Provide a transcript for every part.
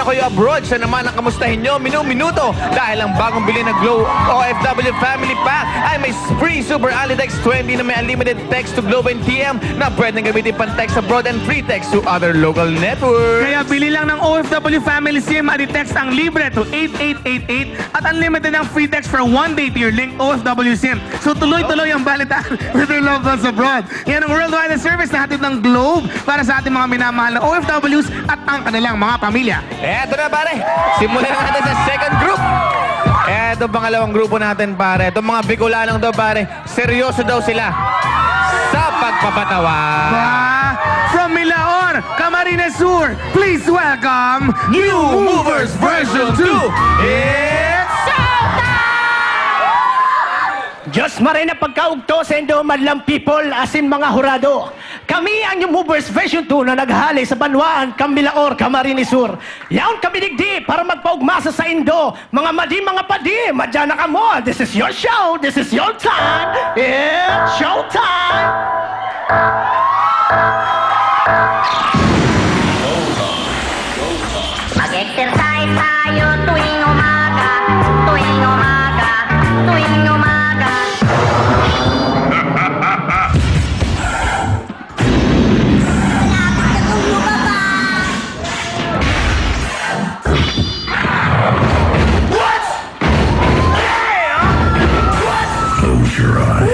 na kayo abroad, siya naman ang kamustahin nyo minuto dahil ang bagong bili na Globe OFW Family Pack ay may free Super Alitex 20 na may unlimited text to Globe and TM na pwedeng gamitin pang text abroad and free text to other local networks. Kaya bili lang ng OFW Family SIM at i-text ang libre to 8888 at unlimited ang free text for 1 day to your link OFW SIM. So tuloy-tuloy ang balitaan with your loved ones abroad. Yan ang worldwide service na hatid ng Globe para sa ating mga minamahal na OFWs at ang kanilang mga pamilya. Eto na pare, simulan natin sa second group. Eto pangalawang grupo natin pare. Itong mga Bicolanong daw pare, seryoso daw sila sa pagpapatawa. From Milaor, Camarines Sur, please welcome New Movers Version 2. It's Diyos maray na pagkaugto sa indo madlang people asin mga hurado. Kami ang New Movers Version 2 na naghali sa Banwaan, Cambilaor, Camarines Sur. Yaon kami digdi para magpaugmasa sa indo. Mga madi, mga padi, madya na kamo. This is your show. This is your time. It's showtime. Mag-exercise tayo tuwing umaga, tuwing umaga, tuwing umaga. Close your eyes.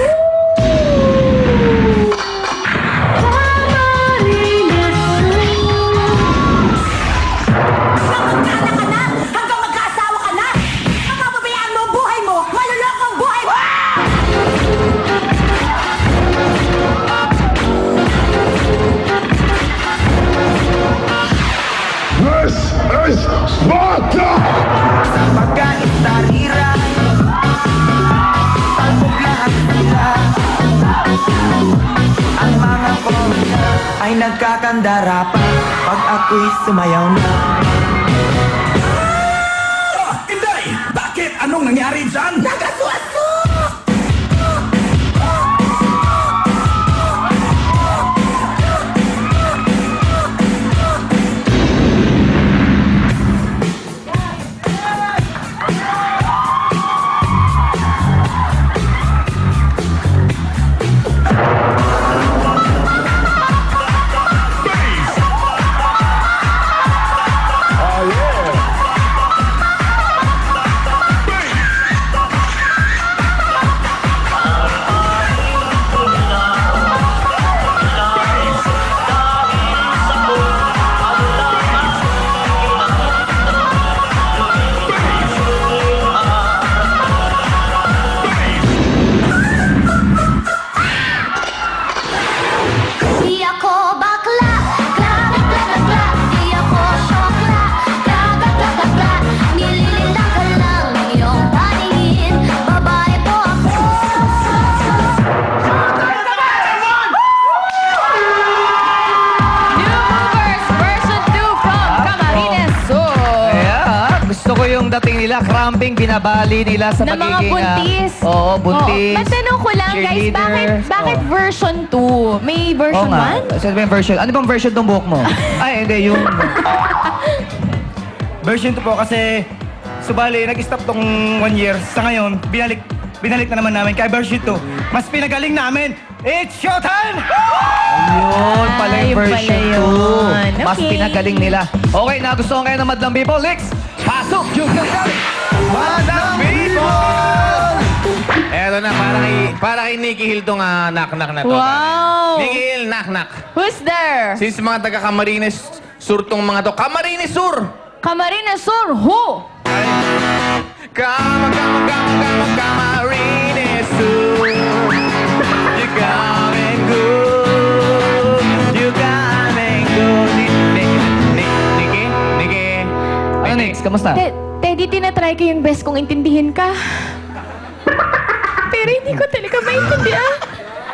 This is Sparta! Pagkait tarira, talbog lahat sila. Ang mga komika ay nagkakandara pa pag ako'y sumayaw na. Inday! Bakit? Anong nangyari dyan? Nagaswaso! dating nila, cramping, binabali nila sa na pagiging... mga buntis. Oo, buntis. Matanong ko lang, guys, bakit version 2? May version 1? Sabi yung version. Ano bang version ng buhok mo? Ay, hindi, yung... Version 2 po kasi, subali, nag-stop tong 1 year. Sa ngayon, binalik na naman namin. Kaya version 2, mas pinagaling namin. It's showtime! Ayun, pala yung version 2. Mas Okay. pinagaling nila. Okay, nagustuhan kayo ng Madlang People. Next, pasok yung galing! Madlang People! Eto na, para kay Nikki Hill tong knock-knock na to. Wow! Nikki Hill, knock-knock. Who's there? Since mga taga Camarines Sur tong mga to. Camarines Sur! Camarines Sur, who? Camarines Sur. You come and go. You come and go. Nikki? Ano next? Kamusta? Teddy, tinatry ko yung best kong intindihin ka. Pero hindi ko talaga maintindihan.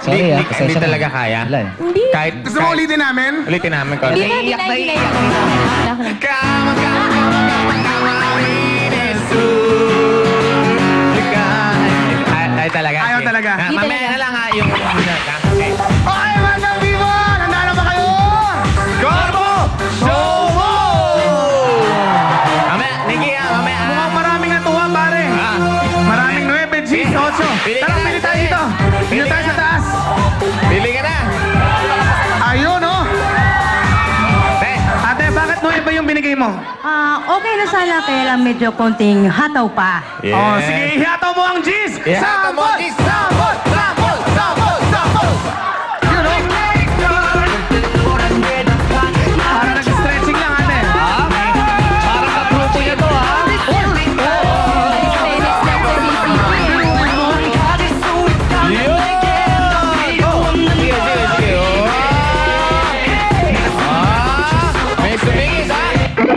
Sorry hindi talaga kaya. Hindi. Gusto mo ulitin namin? Ulitin namin. Hindi na. Camarines Sur. Ay talaga. Ayaw talaga. Mamaya na lang yung... Okay. Okay, Madlang People! Handa na ba kayo? Gorbo! Show mo! negosyo. Pili ka Tara, na, pili tayo sige. dito. Pili Dito tayo ka sa na. taas. Pili ka na. Ayun, oh. Te, Ate, bakit mo iba yung binigay mo? Okay na sana, kaya lang medyo konting hataw pa. Oh, sige, ihataw mo ang G's. Ihataw mo ang G's. Sambol! Sambol! Sambol! Sambol! Yun, oh. Para nag-stretching lang, ate. Parang magrupo niya to, ha? Yun! Sige, sige, sige. May sumingit, ha?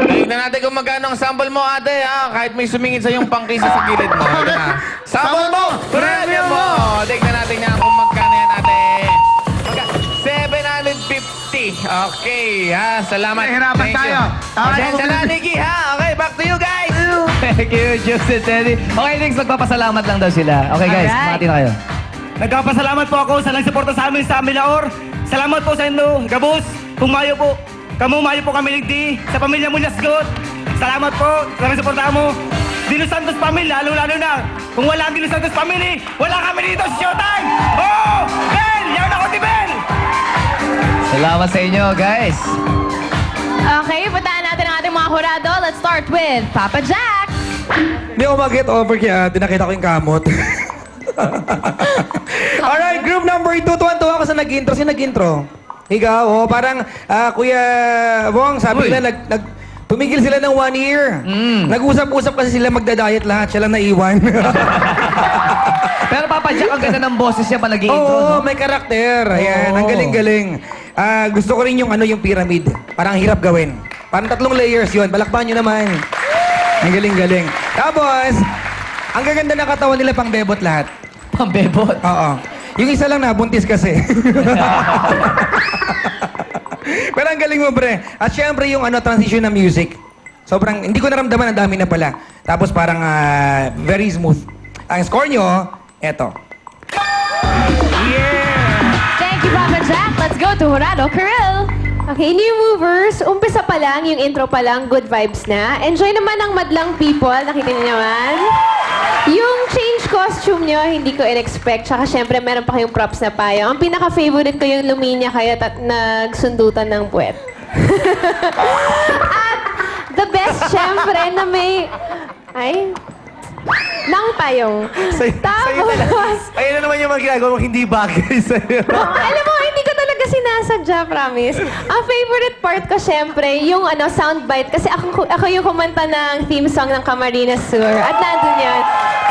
Tignan natin kung magkano ang sample mo, ate, ha? Kahit may sumingit sa yung pangkisa sa gilid mo. Ito na. Sample mo! Premium mo! Tignan natin nga kung magkano yan, ate. 750. Okay, ha? Salamat. Nahihirapan Thank you. tayo. Tama na, Pasensya na, bumili. Nikki, ha? Okay, back to you, guys. Thank you, Joseph Teddy. Okay, next, magpapasalamat lang daw sila. Okay, guys, Alright. mati na kayo. Nagpapasalamat po ako sa nagsuporta sa amin sa Milaor. Salamat po sa inyo, Gabus. Kung mayo po, mayo po kami ligdi. Sa pamilya mo, Lasgot. Salamat po sa nagsuporta mo. Dino Santos Family, lalo-lalo na. Kung wala ang Dino Santos Family, wala kami dito sa Showtime. Oh! Ben! Yan ako si Ben! Salamat sa inyo, guys. Okay, puntahan natin ang ating mga hurado. Let's start with Papa Jack. Hindi ako mag-get over kaya nakita ko yung kamot. Alright, group number 2. Tuwan-tuwa ako sa nag-intro. Sino nag-intro? Ikaw, oh, parang Kuya Bong, sabi nila, tumigil sila ng 1 year. Nag-usap-usap kasi sila magda-diet lahat. Siya lang naiwan. Pero Papa Jack, ang ganda ng boses niya pa nag-intro, Oo, no? may karakter. Ayan, Oo. ang galing-galing. Gusto ko rin yung yung pyramid. Parang hirap gawin. Parang 3 layers yun. Balakpan nyo naman. Ang galing-galing. Tapos, ang gaganda na katawan nila pang bebot lahat. Pambebot. Oo. Yung isa lang nabuntis kasi. Pero ang galing mo, pre. At syempre yung transition ng music. Sobrang, hindi ko naramdaman, ang dami na pala. Tapos parang very smooth. Ang score nyo, eto. Thank you, Papa Jack. Let's go to Hurado Kiril. Okay, new movers. Umpisa pa lang, yung intro pa lang, good vibes na. Enjoy naman ang madlang people. Nakita niyo naman. Yung change costume nyo, hindi ko in-expect. Tsaka syempre, meron pa kayong props na payo. Ang pinaka-favorite ko yung luminya kayo at nagsundutan ng puwet. At the best, syempre, na may... Ay... Nang payong. Tapos... Ayun na naman yung mga ginagawa mo, hindi bagay sa'yo. Alam mo, hindi ko talaga sinasadya, promise. Ang favorite part ko, syempre, yung soundbite. Kasi ako yung kumanta ng theme song ng Camarines Sur. At nandun yun.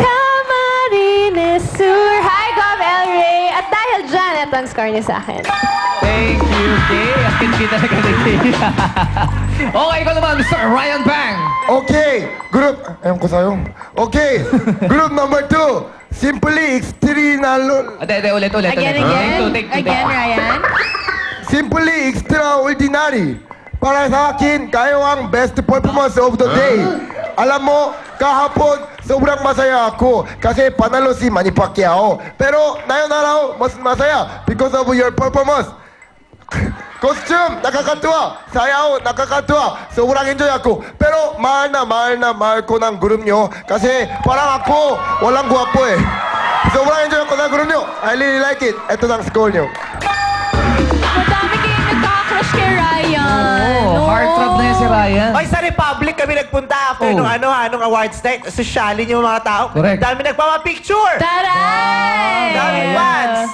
Camarines Sur. Hi, Gov El Rey. At dahil dyan, ito ang score niya sa akin. Thank you, Kay. Ang kinki talaga ni Kay. Okay, ikaw naman, Mr. Ryan Bang. Okay, group... Ewan ko sa'yo. Okay, group number 2. Simply extraordinary... Ate, ulit. Again. Take two. Again, Ryan. Simply extraordinary. Para sa akin, kayo ang best performance of the day. Alam mo, kahapon, sobrang masaya ako kasi panalo si Manny Pacquiao. Pero ngayon araw, mas masaya because of your performance. Costume, nakakatuwa. Sayaw, nakakatuwa. Sobrang enjoy ako. Pero mahal na ko ng group nyo kasi parang ako, walang guwapo eh. Sobrang enjoy ako ng group nyo. I really like it. Ito ang score nyo. Madami kayong nagkakrush kay Ryan. Oh, heartthrob na yun si Ryan. Ay, sa Republic kami nagpunta after nung awards night. Sosyalin yung mga tao. Correct. Dami nagpapapicture. Taray! Dami fans.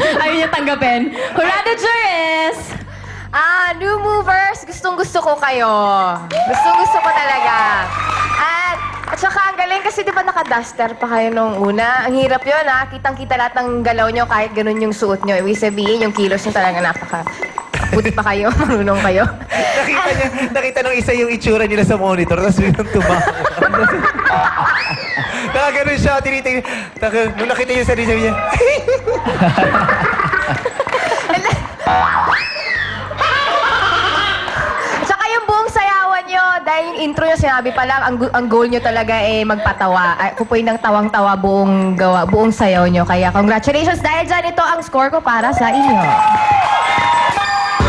Ayaw niya tanggapin. Hurado Juris! New movers, gustong-gusto ko kayo. Gustong-gusto ko talaga. At saka ang galing kasi di ba naka-duster pa kayo nung una? Ang hirap yun kitang-kita lahat ng galaw nyo kahit ganun yung suot nyo. Ibig sabihin, yung kilos nyo talaga puti pa kayo, marunong kayo. Nakita nung isa yung itsura nila sa monitor, tapos biglang tumawa. Nakaganon siya, tinitingin. Nung nakita niya sa sarili niya, Tsaka yung buong sayawan nyo, dahil yung intro nyo, sinabi pa lang, ang goal nyo talaga magpatawa. Kupoy ng tawang-tawa buong sayaw nyo. Kaya congratulations dahil dyan, ito ang score ko para sa inyo.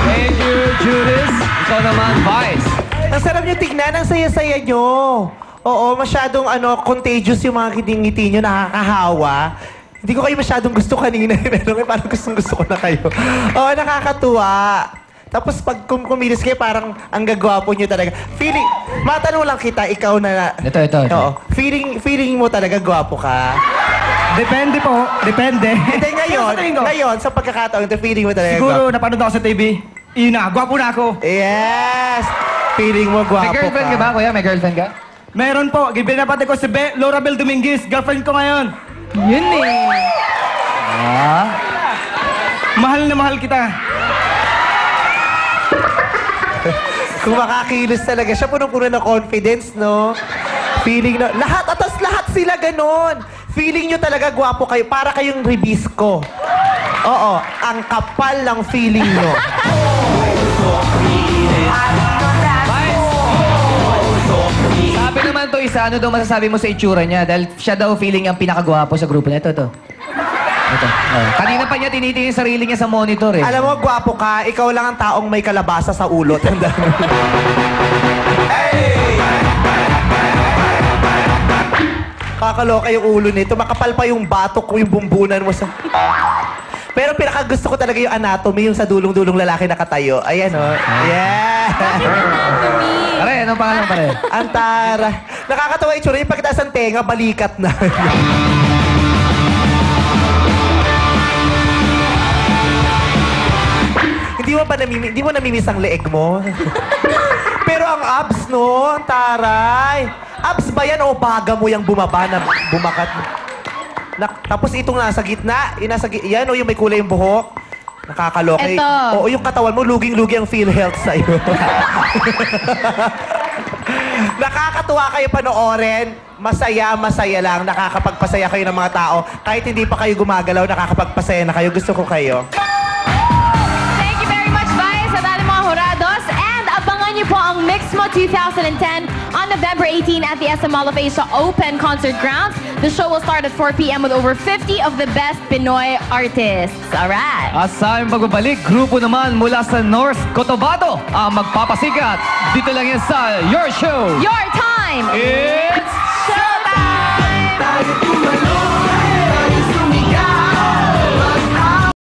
Thank you, Juris. Ikaw naman, Vice. ang sarap nyo tignan, ang saya-saya nyo. Oo, masyadong contagious yung mga ngiti nyo, nakakahawa. Hindi ko kayo masyadong gusto kanina, pero parang gusto ko na kayo. Oo, nakakatuwa. Tapos pag kumilos kayo, parang ang gagwapo nyo talaga. Feeling, matanong lang kita, ikaw na... Ito. Oo, feeling mo talaga gwapo ka. Depende po. Depende. Hindi, ngayon, sa pagkakataon, feeling mo talaga Siguro, gwapo. napanood ako sa TV. Yun na, gwapo na ako. Yes! Feeling mo gwapo May girlfriend ka ba, kuya? May girlfriend ka? Meron po. Binabati ko si Laura Bel Dominguez. Girlfriend ko ngayon. Yun eh. Mahal na mahal kita. Kung makakilos talaga siya, punong-puno ng confidence, no? Feeling na, lahat sila ganon. Feeling nyo talaga gwapo kayo, para kayong ribisco. Oo, ang kapal ng feeling nyo. Sabi naman to isa, ano daw masasabi mo sa itsura niya? Dahil siya daw feeling ang pinakagwapo sa grupo na ito. Ito. Kanina pa niya tinitingin sarili niya sa monitor eh. Alam mo, gwapo ka, ikaw lang ang taong may kalabasa sa ulo. Tandaan mo. Kakaloka yung ulo nito. Makapal pa yung batok ko, yung bumbunan mo sa... Pero pinakagusto ko talaga yung anatomy, yung sa dulong-dulong lalaki nakatayo. Ayan, oh. Yeah! Pare, anong pangalan pare? Antara. Nakakatawa yung tsura. Yung pagkataas ng tenga, balikat na. Hindi mo namimiss ang leeg mo? Pero ang abs, no? Ang taray. Abs ba yan o baga mo yung bumaba na bumakat? Tapos itong nasa gitna, yan o yung may kulay yung buhok. Nakakaloka. Ito. Oo, yung katawan mo, luging-lugi ang PhilHealth sa'yo. Nakakatuwa kayo panoorin. Masaya lang. Nakakapagpasaya kayo ng mga tao. Kahit hindi pa kayo gumagalaw, nakakapagpasaya na kayo. Gusto ko kayo. Thank you very much, Vice, at ating mga hurados. And abangan niyo po ang Mixmo 2010 on November 18 at the SM Mall of Asia Open Concert Grounds. The show will start at 4 p.m. with over 50 of the best Pinoy artists. Alright. At sa aming pagbabalik, grupo naman mula sa North Cotabato ang magpapasikat. Dito lang yan sa Your Show. Your time! It's showtime!